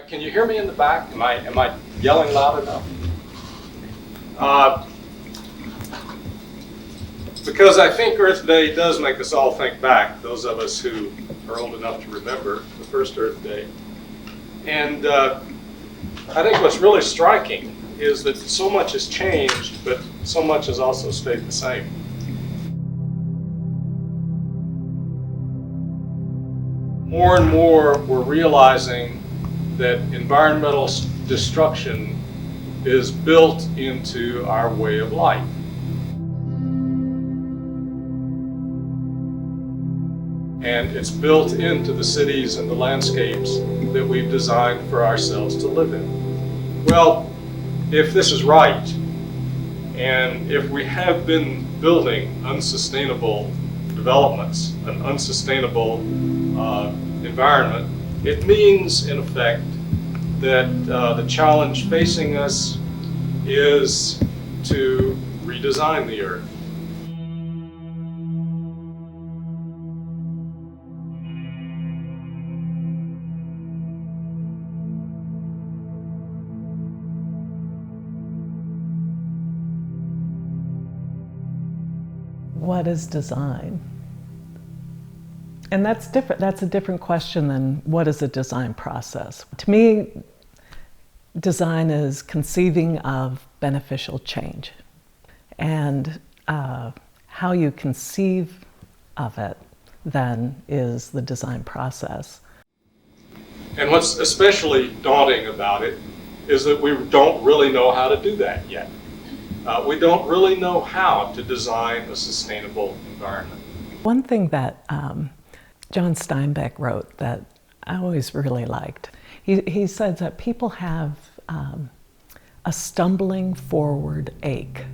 Can you hear me in the back? Am I yelling loud enough? Because I think Earth Day does make us all think back, those of us who are old enough to remember the first Earth Day. And I think what's really striking is that so much has changed, but so much has also stayed the same. More and more, we're realizing that environmental destruction is built into our way of life. And it's built into the cities and the landscapes that we've designed for ourselves to live in. Well, if this is right, and if we have been building unsustainable developments, an unsustainable environment, it means, in effect, that the challenge facing us is to redesign the Earth. What is design? And that's different. That's a different question than what is a design process. To me, design is conceiving of beneficial change. And how you conceive of it then is the design process. And what's especially daunting about it is that we don't really know how to do that yet. We don't really know how to design a sustainable environment. One thing that John Steinbeck wrote that I always really liked, he said that people have a stumbling forward ache.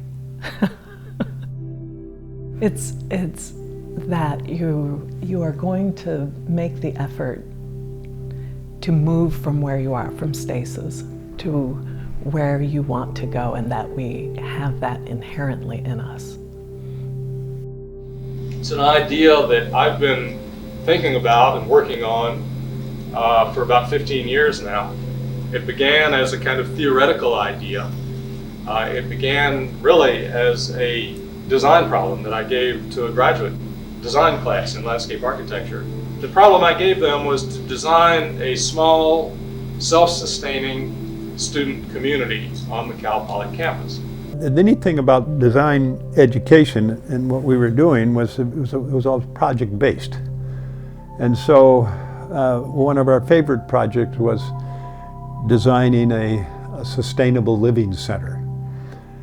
It's that you are going to make the effort to move from where you are, from stasis, to where you want to go, and that we have that inherently in us. It's an idea that I've been thinking about and working on for about 15 years now. It began as a kind of theoretical idea. It began really as a design problem that I gave to a graduate design class in landscape architecture. The problem I gave them was to design a small, self-sustaining student community on the Cal Poly campus. The neat thing about design education and what we were doing was it was all project-based. And so one of our favorite projects was designing a sustainable living center.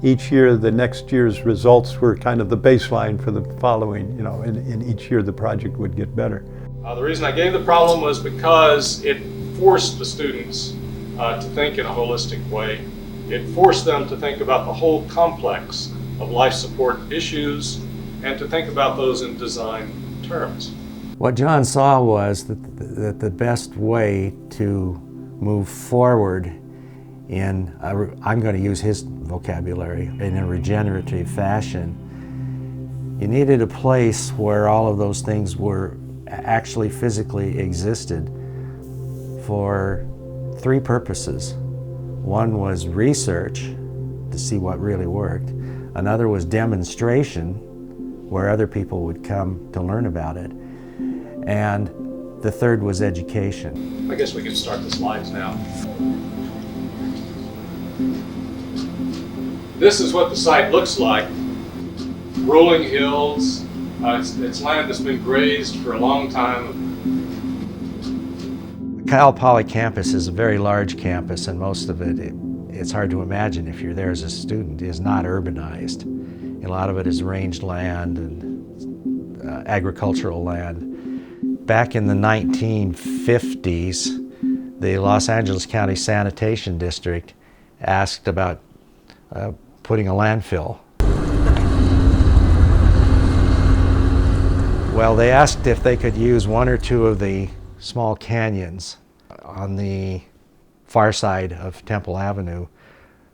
Each year, the next year's results were kind of the baseline for the following, and each year the project would get better. The reason I gave the problem was because it forced the students to think in a holistic way. It forced them to think about the whole complex of life support issues and to think about those in design terms. What John saw was that the best way to move forward in, I'm going to use his vocabulary, in a regenerative fashion, you needed a place where all of those things were actually physically existed for three purposes. One was research, to see what really worked. Another was demonstration, where other people would come to learn about it. And the third was education. I guess we can start the slides now. This is what the site looks like. Rolling hills. It's land that's been grazed for a long time. The Cal Poly campus is a very large campus, and most of it's hard to imagine if you're there as a student, is not urbanized. A lot of it is ranged land and agricultural land. Back in the 1950s, the Los Angeles County Sanitation District asked about putting a landfill. Well, they asked if they could use one or two of the small canyons on the far side of Temple Avenue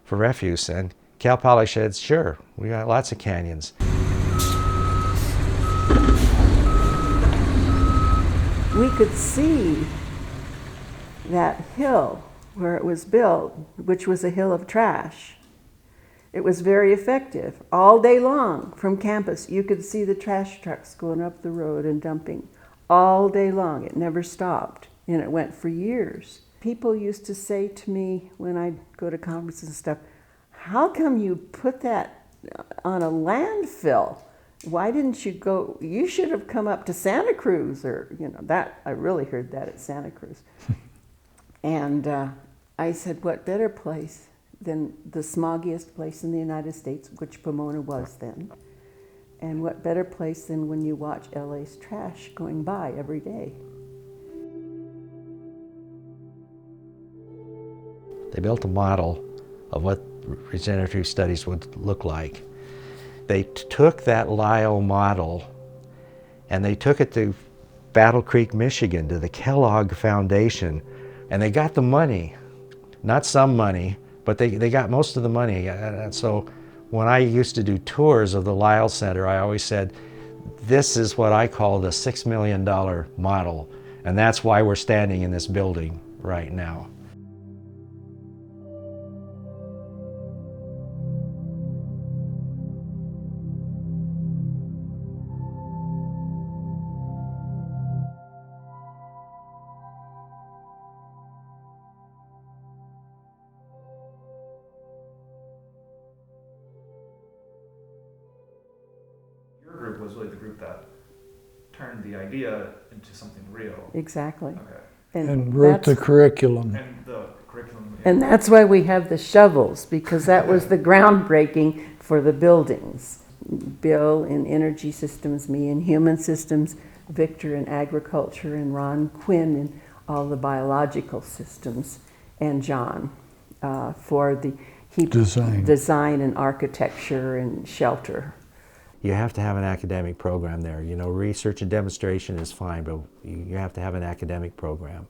for refuse, and Cal Poly said, sure, we got lots of canyons. We could see that hill where it was built, which was a hill of trash. It was very effective. All day long from campus, you could see the trash trucks going up the road and dumping. All day long. It never stopped. And it went for years. People used to say to me when I'd go to conferences and stuff, how come you put that on a landfill? Why didn't you go, you should have come up to Santa Cruz, or, you know, that, I really heard that at Santa Cruz. And I said, what better place than the smoggiest place in the United States, which Pomona was then, and what better place than when you watch LA's trash going by every day. They built a model of what regenerative studies would look like. They took that Lyall model and they took it to Battle Creek, Michigan, to the Kellogg Foundation, and they got the money, not some money, but they got most of the money. And so when I used to do tours of the Lyall Center, I always said, this is what I call the $6 million model, and that's why we're standing in this building right now. Your group was really the group that turned the idea into something real. Exactly. Okay. And wrote the curriculum. And the curriculum. And that's why we have the shovels, because that was the groundbreaking for the buildings. Bill in energy systems, me in human systems, Victor in agriculture, and Ron Quinn in all the biological systems, and John for the design and architecture and shelter. You have to have an academic program there. You know, research and demonstration is fine, but you have to have an academic program.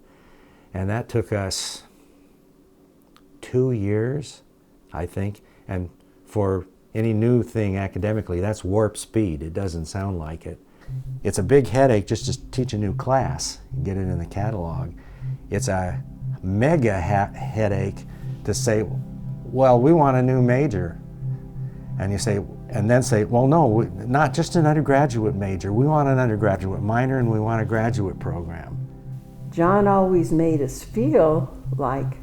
And that took us 2 years, I think. And for any new thing academically, that's warp speed. It doesn't sound like it. It's a big headache just to teach a new class and get it in the catalog. It's a mega headache to say, well, we want a new major. And you say, and then say, well, no, not just an undergraduate major. We want an undergraduate minor, and we want a graduate program. John always made us feel like,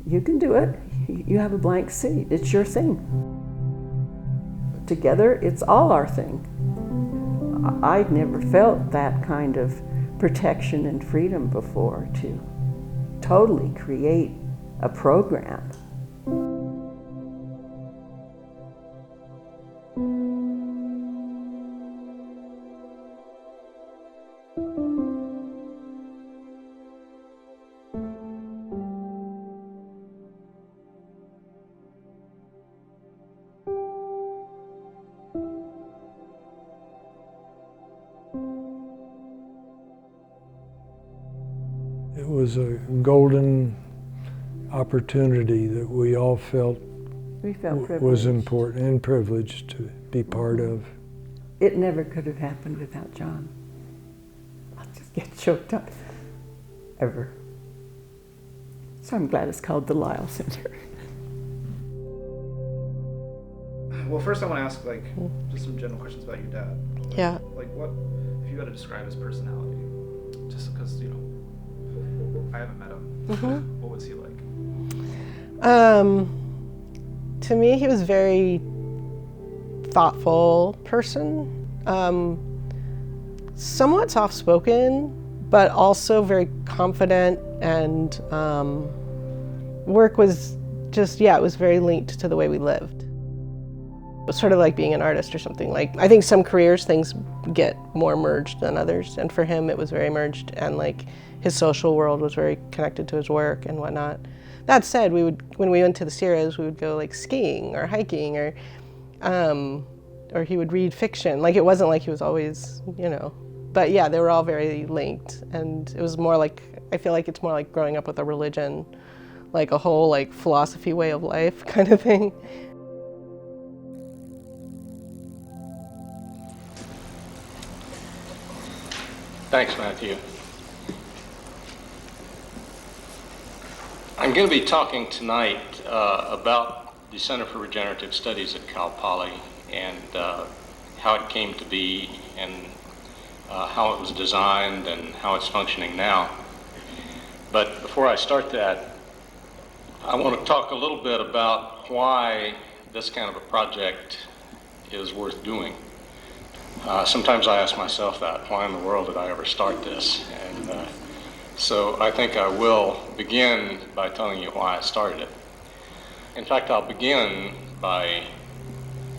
you can do it. You have a blank seat. It's your thing. Together, it's all our thing. I'd never felt that kind of protection and freedom before to totally create a program. It was a golden opportunity that we all felt was important and privileged to be part of. It never could have happened without John. I'll just get choked up. Ever. So I'm glad it's called the Lyle Center. Well, first I want to ask, like, just some general questions about your dad. Yeah. Like, what, if you had to describe his personality, just because, you know, I haven't met him, what was he like? To me, he was a very thoughtful person, somewhat soft-spoken, but also very confident, and work was just, it was very linked to the way we lived. It was sort of like being an artist or something. Like, I think some careers, things get more merged than others, and for him it was very merged, and like his social world was very connected to his work and whatnot. That said, when we went to the Sierras, we would go like skiing or hiking, or he would read fiction. Like, it wasn't like he was always, you know, but yeah, they were all very linked, and it was more like, I feel like it's more like growing up with a religion, like a whole like philosophy, way of life kind of thing. Thanks, Matthew. I'm going to be talking tonight about the Center for Regenerative Studies at Cal Poly and how it came to be and how it was designed and how it's functioning now. But before I start that, I want to talk a little bit about why this kind of a project is worth doing. Sometimes I ask myself that, why in the world did I ever start this? And so I think I will begin by telling you why I started it. In fact, I'll begin by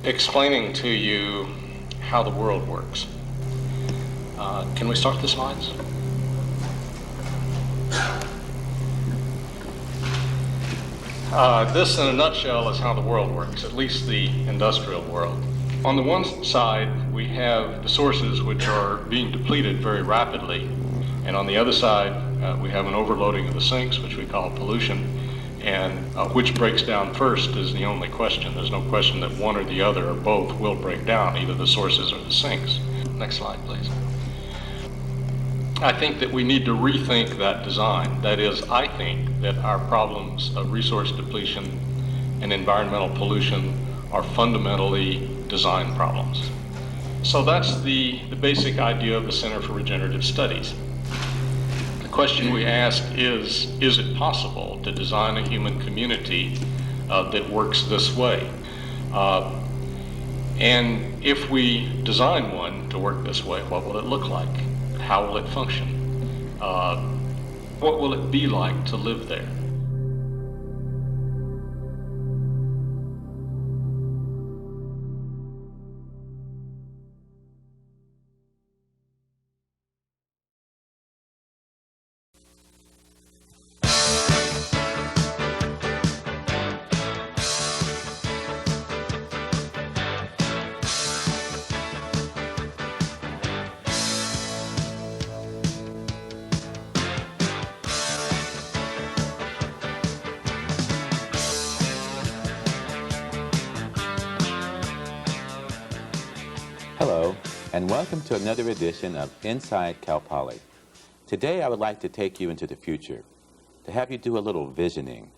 explaining to you how the world works. Can we start the slides? This, in a nutshell, is how the world works, at least the industrial world. On the one side, we have the sources which are being depleted very rapidly. And on the other side, we have an overloading of the sinks, which we call pollution. And which breaks down first is the only question. There's no question that one or the other or both will break down, either the sources or the sinks. Next slide, please. I think that we need to rethink that design. That is, I think that our problems of resource depletion and environmental pollution are fundamentally design problems. So that's the basic idea of the Center for Regenerative Studies. The question we ask is it possible to design a human community that works this way? And if we design one to work this way, what will it look like? How will it function? What will it be like to live there? Hello, and welcome to another edition of Inside Cal Poly. Today I would like to take you into the future, to have you do a little visioning.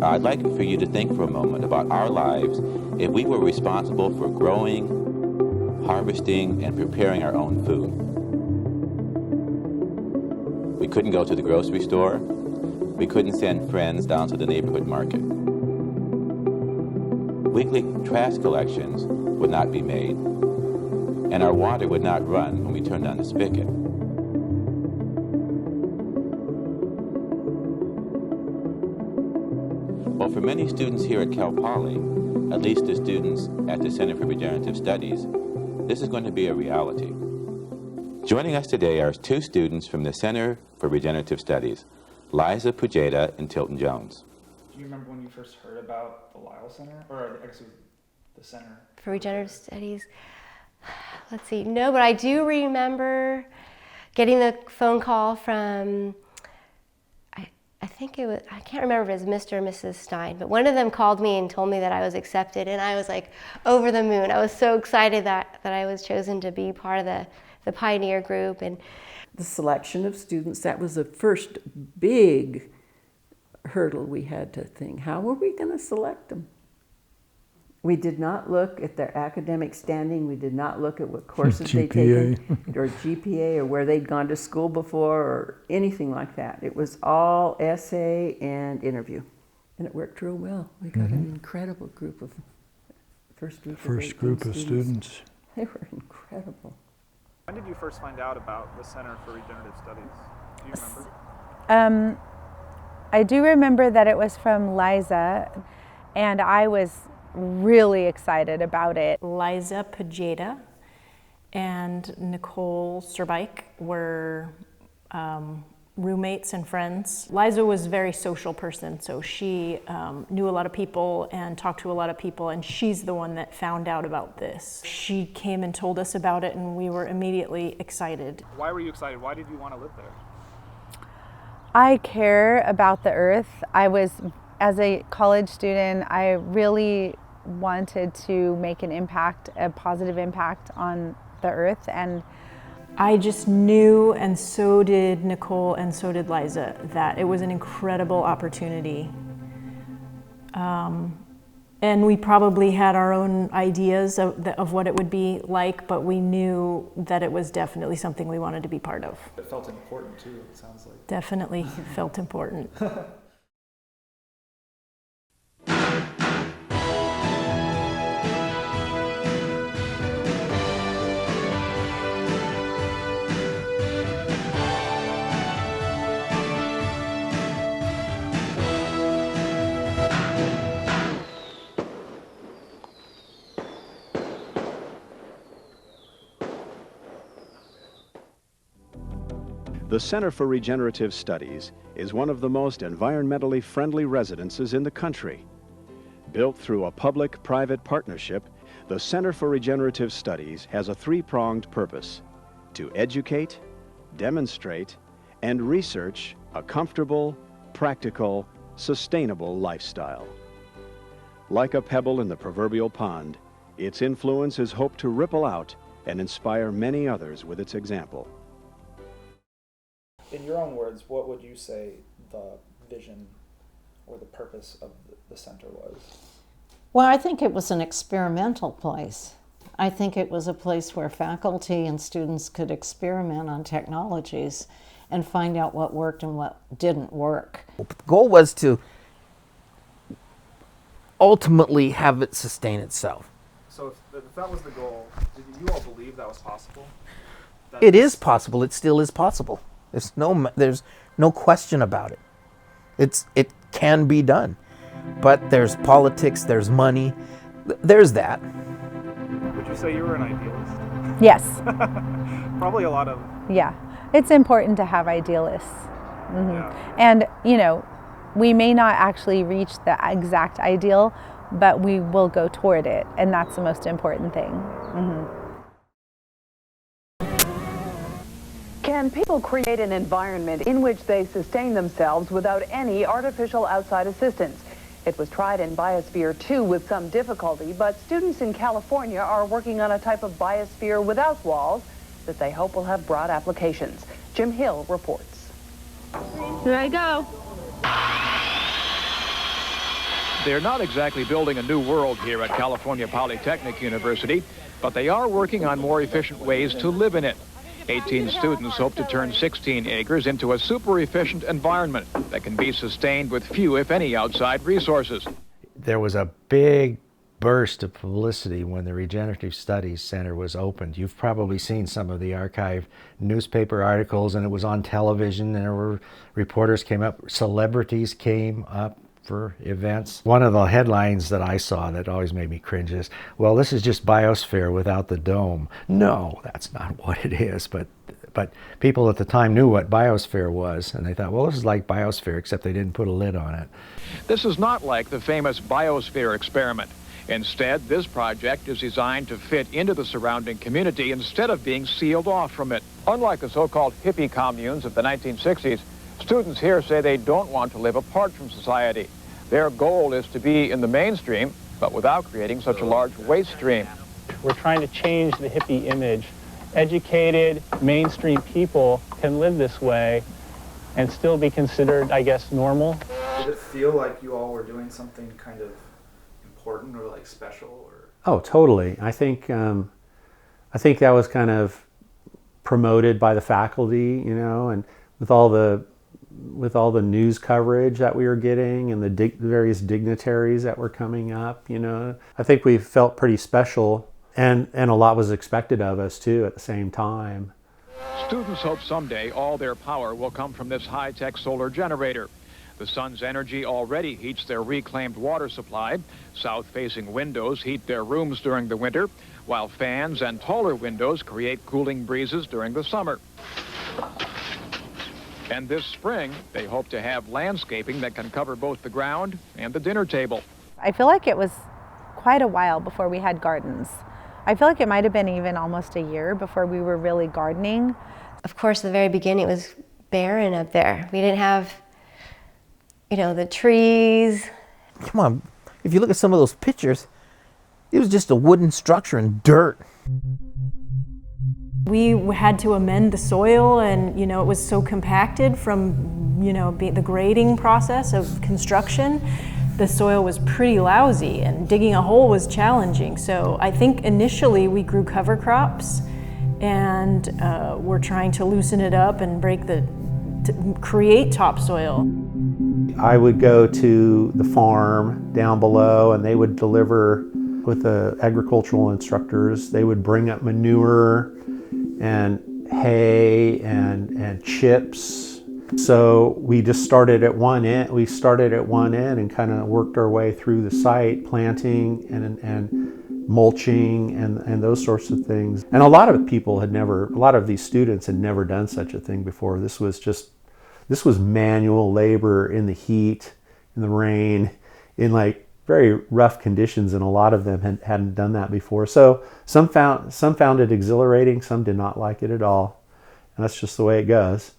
I'd like for you to think for a moment about our lives if we were responsible for growing, harvesting, and preparing our own food. We couldn't go to the grocery store. We couldn't send friends down to the neighborhood market. Weekly trash collections would not be made, and our water would not run when we turned on the spigot. Well, for many students here at Cal Poly, at least the students at the Center for Regenerative Studies, this is going to be a reality. Joining us today are two students from the Center for Regenerative Studies, Liza Pujeda and Tilton Jones. Do you remember when you first heard about the Lyall Center? Or I guess it was the Center for Regenerative Studies? Let's see. No, but I do remember getting the phone call from, I think it was, I can't remember if it was Mr. or Mrs. Stein, but one of them called me and told me that I was accepted, and I was like over the moon. I was so excited that I was chosen to be part of the pioneer group. And the selection of students, that was the first big hurdle we had to think. How were we going to select them? We did not look at their academic standing. We did not look at what courses they'd taken, or GPA, or where they'd gone to school before, or anything like that. It was all essay and interview. And it worked real well. We got an incredible group of, first group of students. They were incredible. When did you first find out about the Center for Regenerative Studies? Do you remember? I do remember that it was from Liza, and I was really excited about it. Liza Pujeda and Nicole Serbike were roommates and friends. Liza was a very social person, so she knew a lot of people and talked to a lot of people, and she's the one that found out about this. She came and told us about it, and we were immediately excited. Why were you excited? Why did you want to live there? I care about the earth. As a college student, I really wanted to make an impact, a positive impact on the earth, and I just knew, and so did Nicole and so did Liza, that it was an incredible opportunity. And we probably had our own ideas of what it would be like, but we knew that it was definitely something we wanted to be part of. It felt important too, it sounds like. Definitely felt important. The Center for Regenerative Studies is one of the most environmentally friendly residences in the country. Built through a public-private partnership, the Center for Regenerative Studies has a three-pronged purpose: to educate, demonstrate, and research a comfortable, practical, sustainable lifestyle. Like a pebble in the proverbial pond, its influence is hoped to ripple out and inspire many others with its example. In your own words, what would you say the vision or the purpose of the center was? Well, I think it was an experimental place. I think it was a place where faculty and students could experiment on technologies and find out what worked and what didn't work. The goal was to ultimately have it sustain itself. So if that was the goal, did you all believe that was possible? It is possible. It still is possible. There's no question about it. It can be done, but there's politics, there's money, there's that. Would you say you were an idealist? Yes. Probably a lot of. Yeah, it's important to have idealists. Mm-hmm. Yeah. And, we may not actually reach the exact ideal, but we will go toward it, and that's the most important thing. Mm-hmm. Can people create an environment in which they sustain themselves without any artificial outside assistance? It was tried in Biosphere 2 with some difficulty, but students in California are working on a type of biosphere without walls that they hope will have broad applications. Jim Hill reports. Here I go. They're not exactly building a new world here at California Polytechnic University, but they are working on more efficient ways to live in it. 18 students hope to turn 16 acres into a super efficient environment that can be sustained with few, if any, outside resources. There was a big burst of publicity when the Regenerative Studies Center was opened. You've probably seen some of the archived newspaper articles, and it was on television, and there were reporters came up, celebrities came up for events. One of the headlines that I saw that always made me cringe is, well, this is just Biosphere without the dome. No, that's not what it is, but people at the time knew what Biosphere was, and they thought, well, this is like Biosphere, except they didn't put a lid on it. This is not like the famous Biosphere experiment. Instead, this project is designed to fit into the surrounding community instead of being sealed off from it. Unlike the so-called hippie communes of the 1960s, students here say they don't want to live apart from society. Their goal is to be in the mainstream, but without creating such a large waste stream. We're trying to change the hippie image. Educated, mainstream people can live this way and still be considered, I guess, normal. Did it feel like you all were doing something kind of important or like special? Or? Oh, totally. I think that was kind of promoted by the faculty, and with all the news coverage that we were getting and the various dignitaries that were coming up, I think we felt pretty special, and a lot was expected of us too at the same time. Students hope someday all their power will come from this high-tech solar generator. The sun's energy already heats their reclaimed water supply. South-facing windows heat their rooms during the winter, while fans and taller windows create cooling breezes during the summer. And this spring, they hope to have landscaping that can cover both the ground and the dinner table. I feel like it was quite a while before we had gardens. I feel like it might have been even almost a year before we were really gardening. Of course, at the very beginning, it was barren up there. We didn't have, the trees. Come on, if you look at some of those pictures, it was just a wooden structure and dirt. We had to amend the soil, and it was so compacted from the grading process of construction. The soil was pretty lousy, and digging a hole was challenging. So I think initially we grew cover crops, and we're trying to loosen it up and to create topsoil. I would go to the farm down below, and they would deliver with the agricultural instructors. They would bring up manure and hay and chips. So we just started at one end. We started at one end and kind of worked our way through the site, planting and mulching and those sorts of things. And a lot of these students had never done such a thing before. This was manual labor in the heat, in the rain, in like very rough conditions, and a lot of them hadn't done that before. So some found it exhilarating, some did not like it at all, and that's just the way it goes.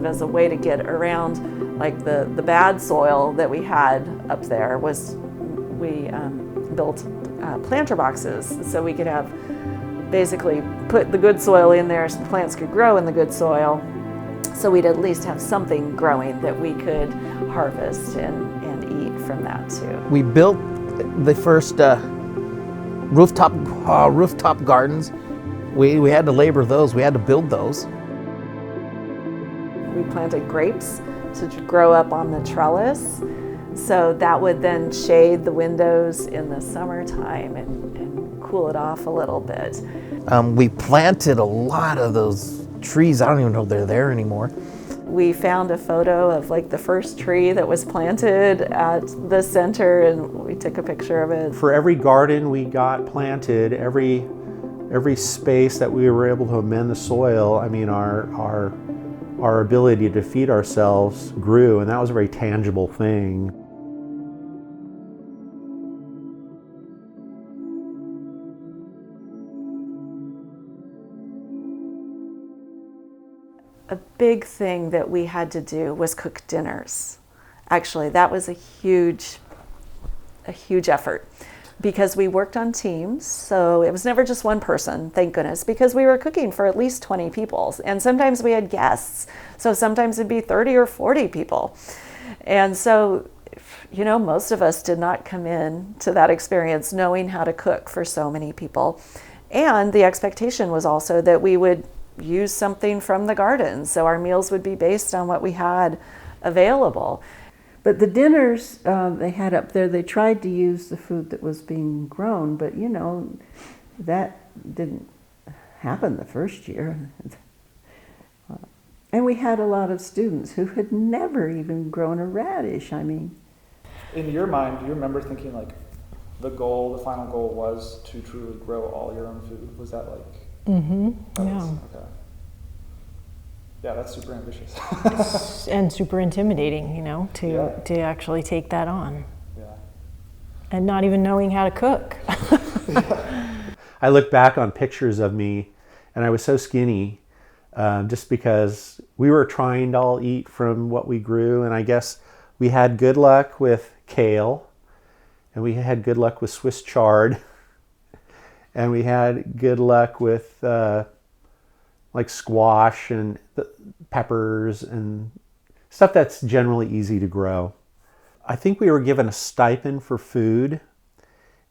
As a way to get around like the bad soil that we had up there was we built planter boxes so we could have basically put the good soil in there so the plants could grow in the good soil, so we'd at least have something growing that we could harvest and eat from that too. We built the first rooftop gardens. We had to labor those, we had to build those. We planted grapes to grow up on the trellis, so that would then shade the windows in the summertime and cool it off a little bit. We planted a lot of those trees. I don't even know if they're there anymore. We found a photo of like the first tree that was planted at the center, and we took a picture of it. For every garden we got planted, every space that we were able to amend the soil, I mean, our ability to feed ourselves grew, and that was a very tangible thing. A big thing that we had to do was cook dinners. Actually, that was a huge effort, because we worked on teams, so it was never just one person, thank goodness, because we were cooking for at least 20 people, and sometimes we had guests, so sometimes it'd be 30 or 40 people. And so, most of us did not come in to that experience knowing how to cook for so many people. And the expectation was also that we would use something from the garden, so our meals would be based on what we had available. But the dinners they had up there, they tried to use the food that was being grown, but that didn't happen the first year. And we had a lot of students who had never even grown a radish. I mean, in your mind, do you remember thinking like the final goal was to truly grow all your own food? Was that like? Mm-hmm. Yeah. Okay. Yeah, that's super ambitious. And super intimidating, to actually take that on. Yeah. And not even knowing how to cook. I look back on pictures of me, and I was so skinny, just because we were trying to all eat from what we grew, and I guess we had good luck with kale, and we had good luck with Swiss chard, and we had good luck with like squash and peppers and stuff that's generally easy to grow. I think we were given a stipend for food,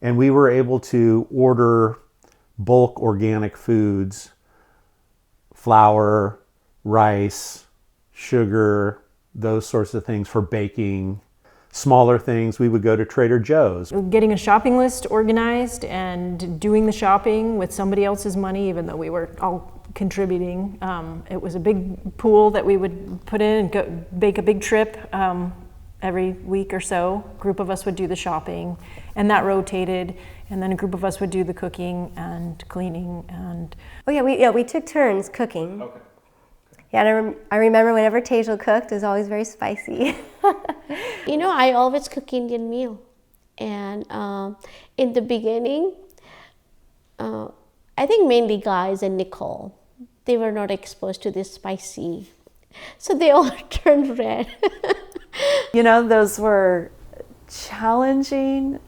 and we were able to order bulk organic foods, flour, rice, sugar, those sorts of things for baking. Smaller things, we would go to Trader Joe's. Getting a shopping list organized and doing the shopping with somebody else's money, even though we were all contributing. It was a big pool that we would put in and go bake a big trip every week or so. A group of us would do the shopping, and that rotated, and then a group of us would do the cooking and cleaning. And we took turns cooking. Okay. Yeah, and I remember whenever Tejal cooked, it was always very spicy. I always cook Indian meal, and in the beginning, I think mainly guys and Nicole. They were not exposed to this spicy, so they all turned red. You know, those were challenging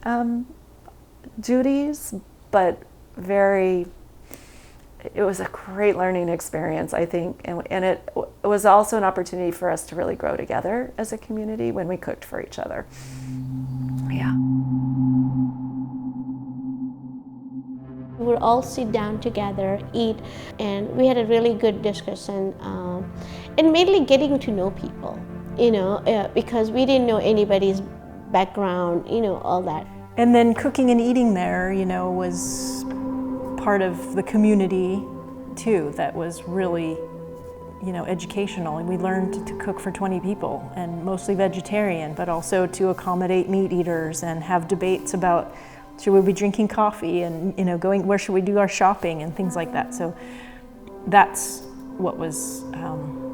duties, but it was a great learning experience, I think, and it was also an opportunity for us to really grow together as a community when we cooked for each other. Yeah. We would all sit down together, eat, and we had a really good discussion, and mainly getting to know people, because we didn't know anybody's background, all that. And then cooking and eating there, was part of the community too. That was really, educational. And we learned to cook for 20 people, and mostly vegetarian, but also to accommodate meat eaters and have debates about should we be drinking coffee and where should we do our shopping and things like that. So that's what was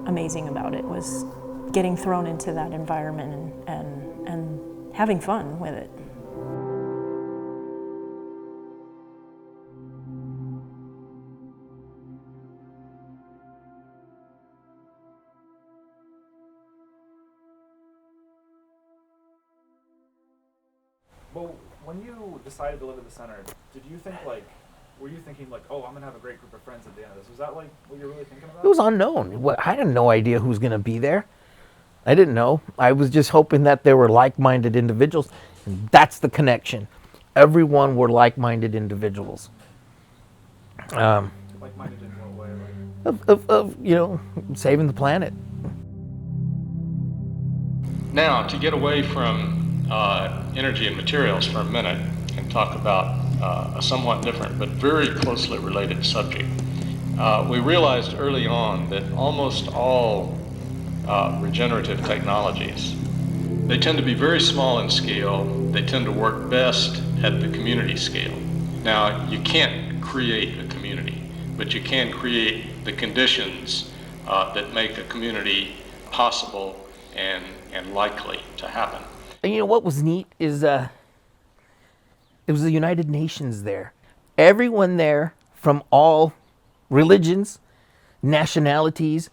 amazing about it, was getting thrown into that environment and having fun with it. Well, when you decided to live at the center, did you think were you thinking oh, I'm gonna have a great group of friends at the end of this? Was that what you're really thinking about? It was unknown. I had no idea who was going to be there. I didn't know. I was just hoping that there were like-minded individuals. And that's the connection. Everyone were like-minded individuals. Like-minded in what way? Of saving the planet. Now, to get away from energy and materials for a minute and talk about a somewhat different but very closely related subject. We realized early on that almost all regenerative technologies, they tend to be very small in scale. They tend to work best at the community scale. Now, you can't create a community, but you can create the conditions that make a community possible and likely to happen. And what was neat is it was the United Nations there. Everyone there from all religions, nationalities,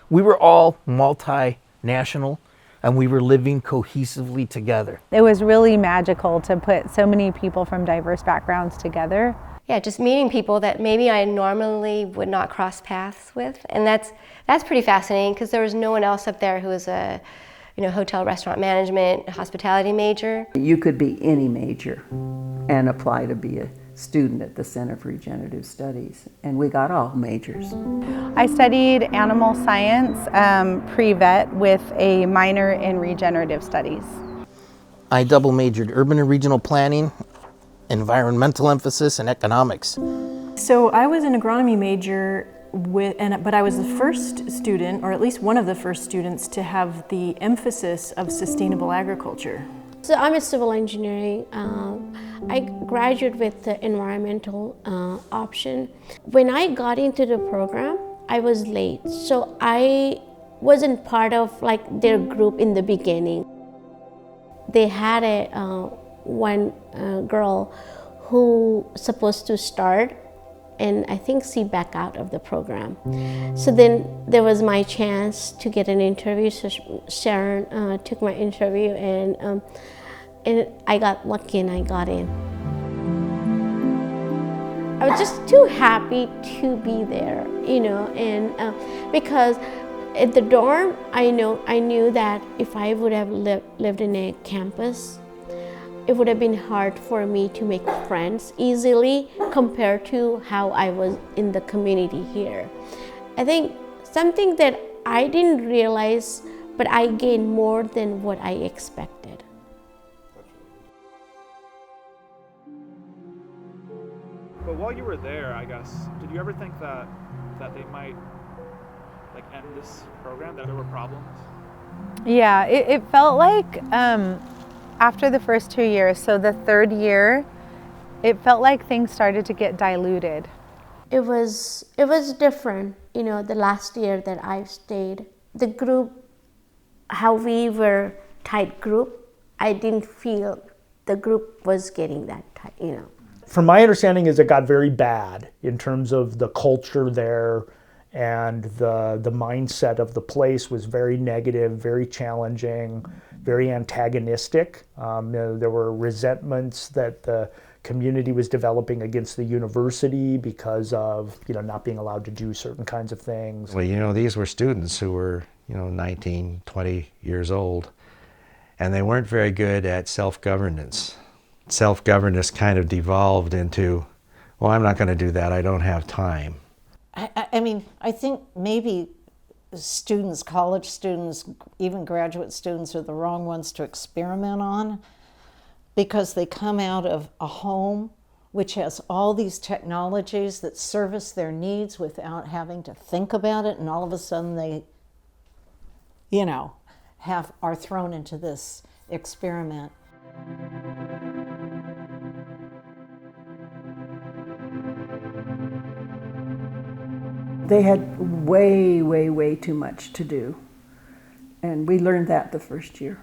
we were all multinational and we were living cohesively together. It was really magical to put so many people from diverse backgrounds together. Yeah, just meeting people that maybe I normally would not cross paths with. And that's pretty fascinating because there was no one else up there who was a hotel restaurant management, hospitality major. You could be any major and apply to be a student at the Center for Regenerative Studies, and we got all majors. I studied animal science pre-vet with a minor in regenerative studies. I double majored urban and regional planning, environmental emphasis, and economics. So I was an agronomy major but I was the first student, or at least one of the first students, to have the emphasis of sustainable agriculture. So I'm a civil engineering. I graduated with the environmental option. When I got into the program, I was late, so I wasn't part of their group in the beginning. They had one girl who was supposed to start, and I think she backed out of the program. So then there was my chance to get an interview. So Sharon took my interview, and I got lucky and I got in. I was just too happy to be there, and because at the dorm, I knew that if I would have lived in a campus, it would have been hard for me to make friends easily compared to how I was in the community here. I think something that I didn't realize, but I gained more than what I expected. But while you were there, I guess, did you ever think that they might end this program, that there were problems? Yeah, it felt like after the first 2 years, so the third year, it felt like things started to get diluted. It was different, the last year that I stayed. The group, how we were tight group, I didn't feel the group was getting that tight, from my understanding is it got very bad in terms of the culture there, and the mindset of the place was very negative, very challenging, very antagonistic. There were resentments that the community was developing against the university because of not being allowed to do certain kinds of things. Well, these were students who were 19, 20 years old, and they weren't very good at self-governance. Self-governance kind of devolved into, well, I'm not going to do that, I don't have time. I mean, I think maybe students, college students, even graduate students are the wrong ones to experiment on, because they come out of a home which has all these technologies that service their needs without having to think about it, and all of a sudden they, are thrown into this experiment. They had way, way, way too much to do. And we learned that the first year.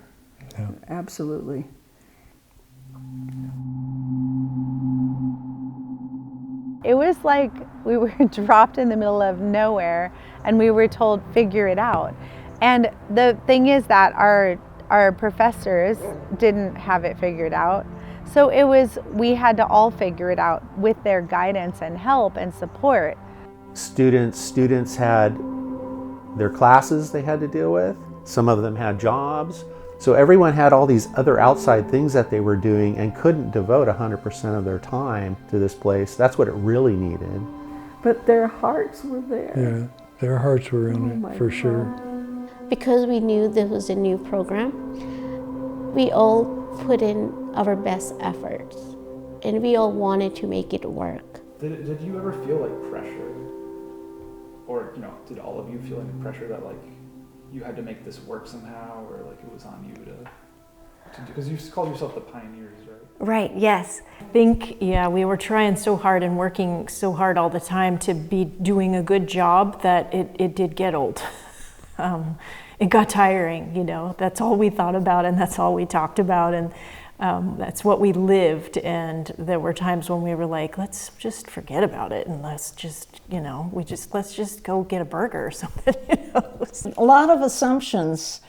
Yeah. Absolutely. It was like we were dropped in the middle of nowhere and we were told, figure it out. And the thing is that our professors didn't have it figured out. So we had to all figure it out with their guidance and help and support. Students had their classes they had to deal with. Some of them had jobs. So everyone had all these other outside things that they were doing and couldn't devote 100% of their time to this place. That's what it really needed. But their hearts were there. Yeah, their hearts were in it for sure. Because we knew this was a new program, we all put in our best efforts, and we all wanted to make it work. Did you ever feel like pressure? Or, did all of you feel any pressure that you had to make this work somehow, or it was on you to do, because you called yourself the pioneers, right? Right, yes. I think, we were trying so hard and working so hard all the time to be doing a good job that it did get old. It got tiring, that's all we thought about and that's all we talked about, and that's what we lived. And there were times when we were like, let's just forget about it and let's just, let's just go get a burger or something. A lot of assumptions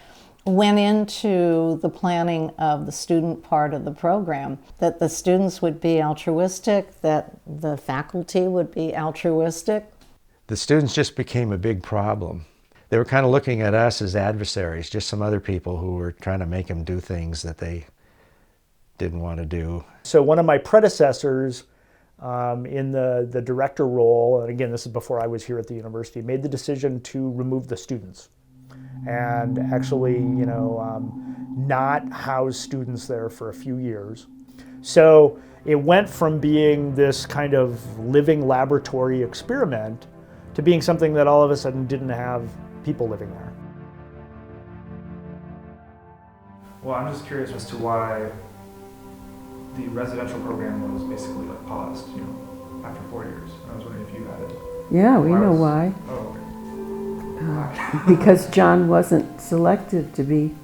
went into the planning of the student part of the program, that the students would be altruistic, that the faculty would be altruistic. The students just became a big problem. They were kind of looking at us as adversaries, just some other people who were trying to make them do things that they didn't want to do. So one of my predecessors in the director role, and again, this is before I was here at the university, made the decision to remove the students and actually, not house students there for a few years. So it went from being this kind of living laboratory experiment to being something that all of a sudden didn't have people living there. Well, I'm just curious as to why the residential program was basically paused, after 4 years. I was wondering if you had it. Yeah, we know why. Oh, okay. Because John wasn't selected to be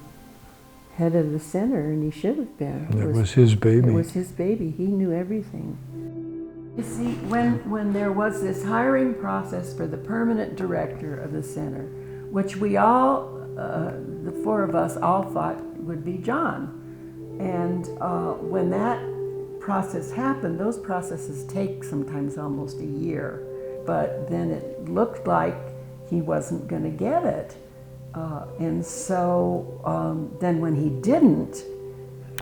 head of the center, and he should have been. It was his baby. It was his baby. He knew everything. You see, when there was this hiring process for the permanent director of the center, which we all, the four of us all thought would be John. And when that process happened, those processes take sometimes almost a year. But then it looked like he wasn't going to get it. And so then when he didn't...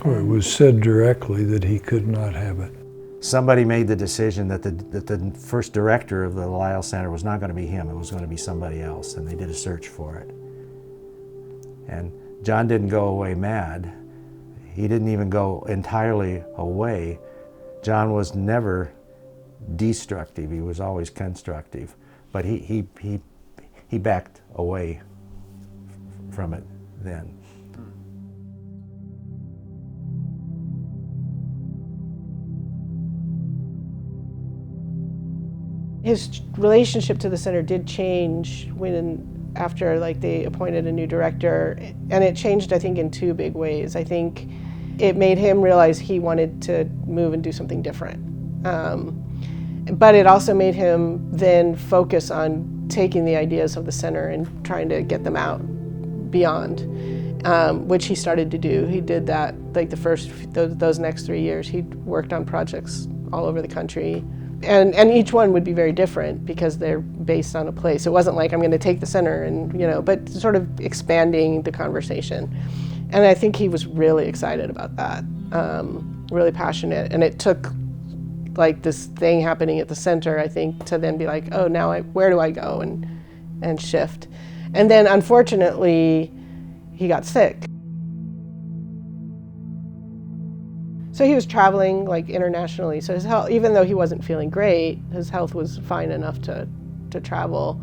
Well, it was said directly that he could not have it. Somebody made the decision that the first director of the Lyall Center was not going to be him, it was going to be somebody else, and they did a search for it. And John didn't go away mad. He didn't even go entirely away. John was never destructive, he was always constructive. But he backed away from it then. His relationship to the center did change after they appointed a new director, and it changed, I think, in two big ways. I think it made him realize he wanted to move and do something different. But it also made him then focus on taking the ideas of the center and trying to get them out beyond, which he started to do. He did that like those next 3 years. He worked on projects all over the country. And each one would be very different because they're based on a place. It wasn't like I'm going to take the center and, but sort of expanding the conversation. And I think he was really excited about that, really passionate. And it took like this thing happening at the center, I think, to then be like, oh, now where do I go and shift? And then unfortunately, he got sick. So he was traveling like internationally. So his health, even though he wasn't feeling great, his health was fine enough to travel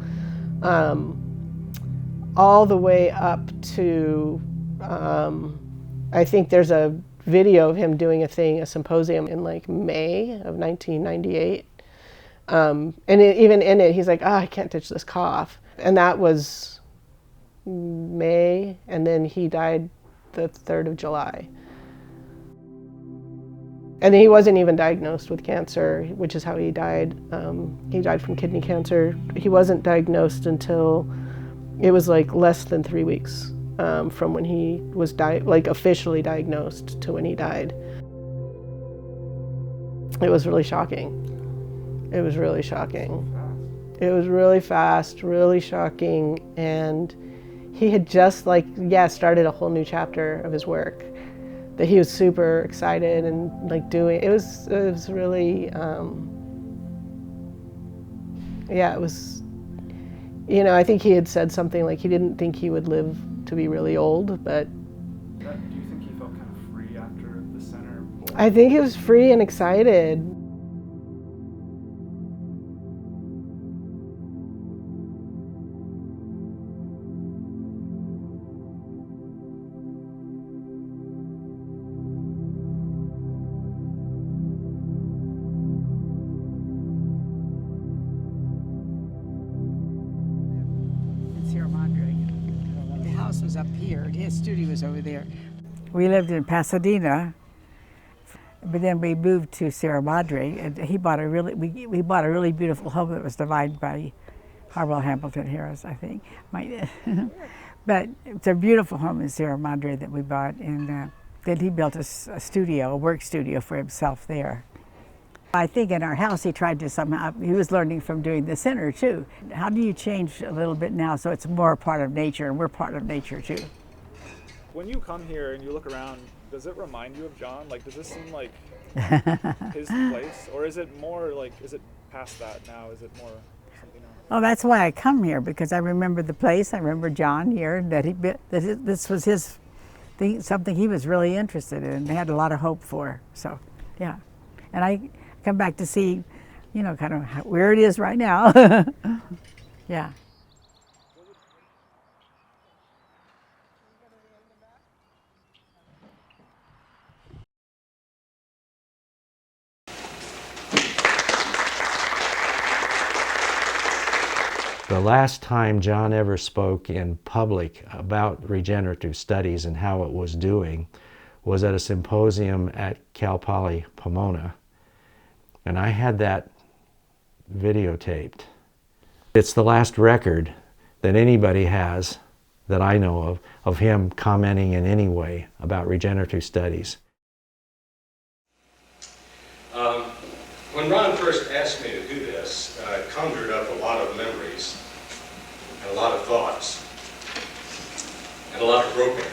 all the way up to, I think there's a video of him doing a symposium in like May of 1998. And even in it, he's like, oh, I can't ditch this cough. And that was May, and then he died the 3rd of July. And he wasn't even diagnosed with cancer, which is how he died. He died from kidney cancer. He wasn't diagnosed until it was like less than 3 weeks from when he was officially diagnosed to when he died. It was really shocking. It was really shocking. It was really fast, really shocking, and he had just started a whole new chapter of his work that he was super excited and like doing. It was really, it was, I think he had said something like he didn't think he would live to be really old, but. Do you think he felt kind of free after the center? I think he was free and excited. Was up here, and his studio was over there. We lived in Pasadena, but then we moved to Sierra Madre, and we bought a really beautiful home that was divided by Harwell Hamilton Harris, I think. But it's a beautiful home in Sierra Madre that we bought, and then he built a work studio for himself there. I think in our house he tried to somehow, he was learning from doing the center too. How do you change a little bit now so it's more part of nature, and we're part of nature too? When you come here and you look around, does it remind you of John? Like, does this seem like his place? Or is it more like, is it past that now? Is it more something else? Oh, that's why I come here, because I remember the place. I remember John here, this was his thing, something he was really interested in and had a lot of hope for. So, yeah. And I come back to see, kind of where it is right now. Yeah. The last time John ever spoke in public about regenerative studies and how it was doing was at a symposium at Cal Poly Pomona. And I had that videotaped. It's the last record that anybody has that I know of him commenting in any way about regenerative studies. When Ron first asked me to do this, I conjured up a lot of memories, and a lot of thoughts, and a lot of groping.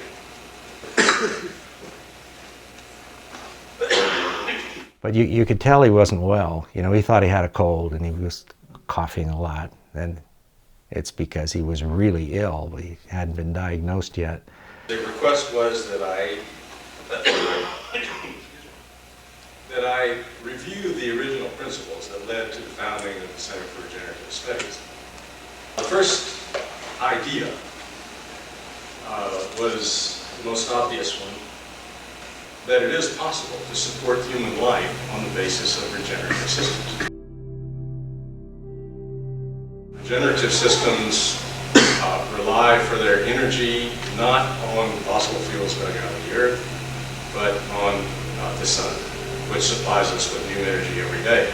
But you could tell he wasn't well. He thought he had a cold and he was coughing a lot. And it's because he was really ill, but he hadn't been diagnosed yet. The request was that I review the original principles that led to the founding of the Center for Regenerative Studies. The first idea was the most obvious one, that it is possible to support human life on the basis of regenerative systems. Regenerative systems rely for their energy not on fossil fuels going out of the earth, but on the sun. which supplies us with new energy every day.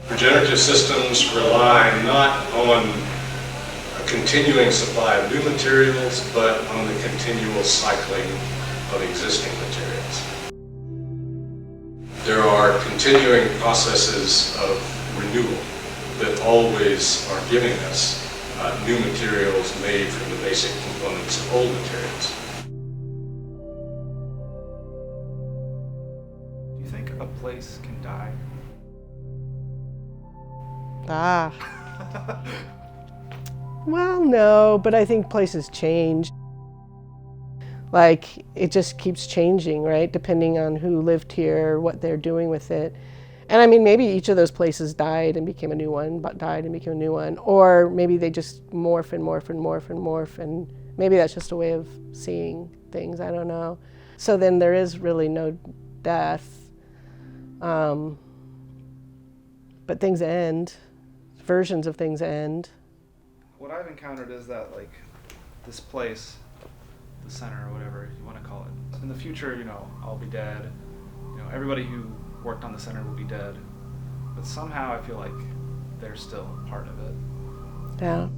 Regenerative systems rely not on a continuing supply of new materials, but on the continual cycling of existing materials. There are continuing processes of renewal that always are giving us new materials made from the basic components of old materials. Do you think a place can die? Well, no, but I think places change. Like, it just keeps changing, right? Depending on who lived here, what they're doing with it. And I mean, maybe each of those places died and became a new one, but died and became a new one. Or maybe they just morph and morph and morph and morph, and maybe that's just a way of seeing things, I don't know. So then there is really no death. But things end. Versions of things end. What I've encountered is that, like, this place, the center or whatever you want to call it, in the future, you know, I'll be dead. You know, everybody who worked on the center will be dead. But somehow I feel like they're still part of it. Yeah.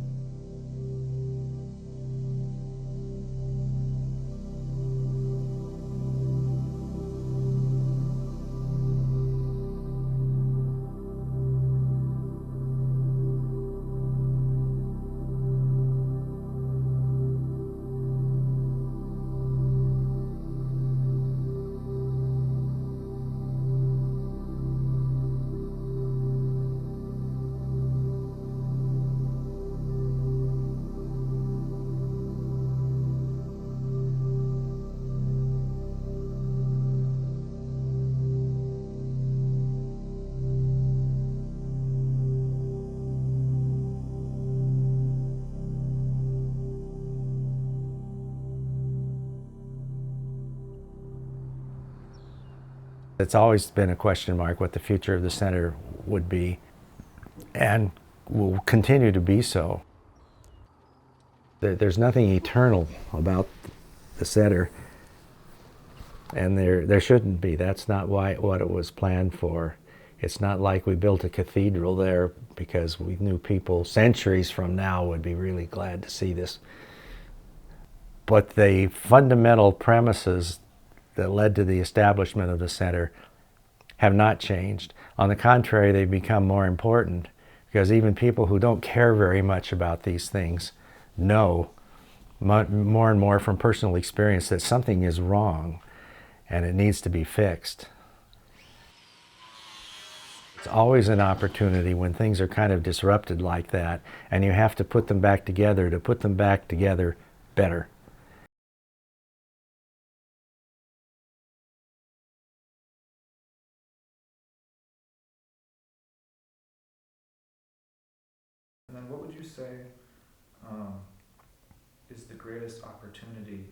It's always been a question mark what the future of the center would be, and will continue to be so. There's nothing eternal about the center, and there shouldn't be. That's not what it was planned for. It's not like we built a cathedral there because we knew people centuries from now would be really glad to see this. But the fundamental premises that led to the establishment of the center have not changed. On the contrary, they've become more important because even people who don't care very much about these things know more and more from personal experience that something is wrong and it needs to be fixed. It's always an opportunity when things are kind of disrupted like that, and you have to put them back together to put them back together better. And then what would you say is the greatest opportunity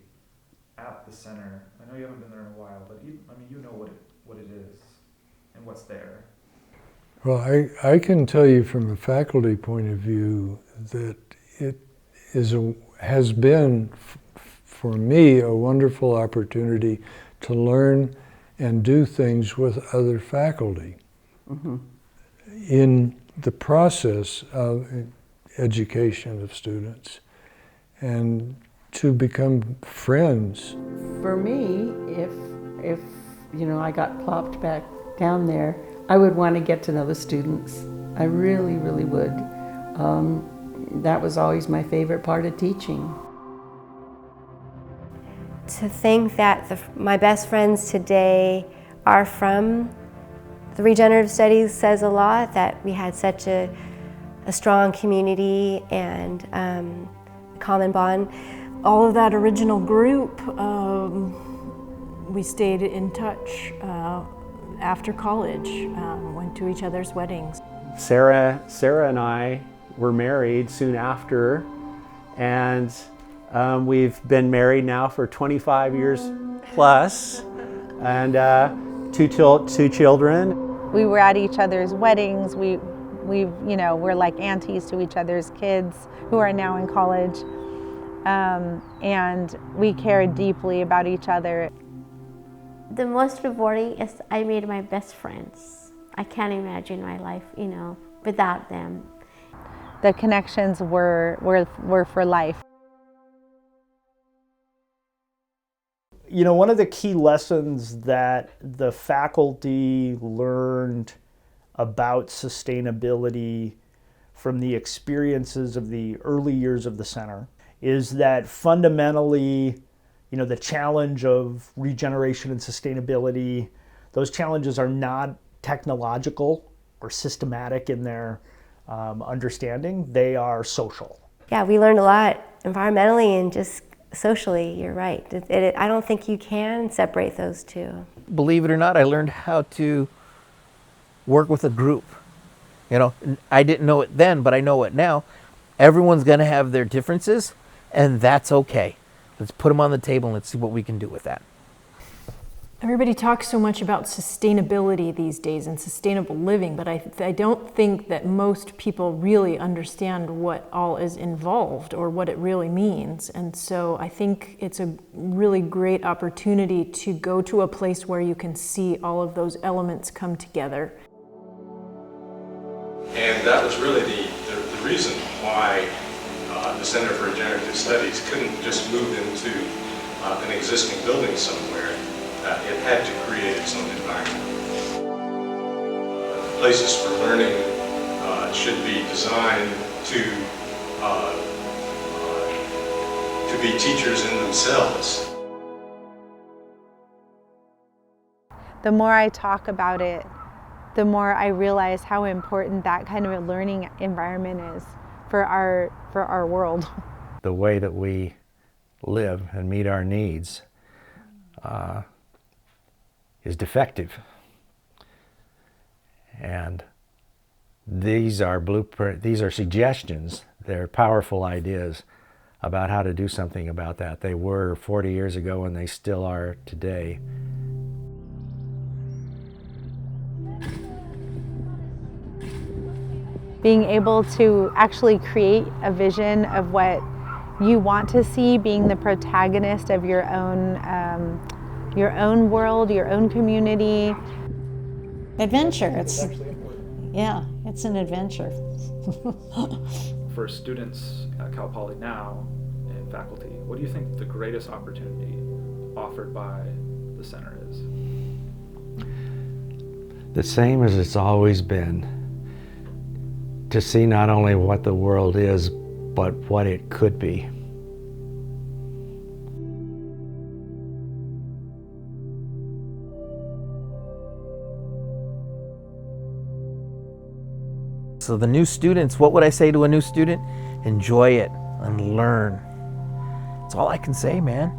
at the center? I know you haven't been there in a while, but you know what it is and what's there. Well, I can tell you from a faculty point of view that it has been, for me, a wonderful opportunity to learn and do things with other faculty. Mm-hmm. In the process of education of students and to become friends. For me, if you know, I got plopped back down there, I would want to get to know the students. I really, really would. That was always my favorite part of teaching. To think that my best friends today are from the Regenerative Studies says a lot, that we had such a strong community and common bond. All of that original group, we stayed in touch after college, went to each other's weddings. Sarah and I were married soon after, and we've been married now for 25 years plus, and two children. We were at each other's weddings. We're like aunties to each other's kids who are now in college. and we care deeply about each other. The most rewarding is I made my best friends. I can't imagine my life, without them. The connections were for life. One of the key lessons that the faculty learned about sustainability from the experiences of the early years of the center is that fundamentally, the challenge of regeneration and sustainability, those challenges are not technological or systematic in their understanding. They are social. Yeah, we learned a lot environmentally and just socially. You're right. I don't think you can separate those two. Believe it or not, I learned how to work with a group. I didn't know it then, but I know it now. Everyone's going to have their differences, and that's okay. Let's put them on the table and let's see what we can do with that. Everybody talks so much about sustainability these days and sustainable living, but I don't think that most people really understand what all is involved or what it really means. And so I think it's a really great opportunity to go to a place where you can see all of those elements come together. And that was really the reason why the Center for Regenerative Studies couldn't just move into an existing building somewhere. It had to create its own environment. Places for learning should be designed to be teachers in themselves. The more I talk about it, the more I realize how important that kind of a learning environment is for our world. The way that we live and meet our needs is defective. And these are suggestions, they're powerful ideas about how to do something about that. They were 40 years ago and they still are today. Being able to actually create a vision of what you want to see, being the protagonist of your own world, your own community. Adventure, it's an adventure. For students at Cal Poly now and faculty, what do you think the greatest opportunity offered by the center is? The same as it's always been. To see not only what the world is, but what it could be. So the new students, what would I say to a new student? Enjoy it and learn. That's all I can say, man.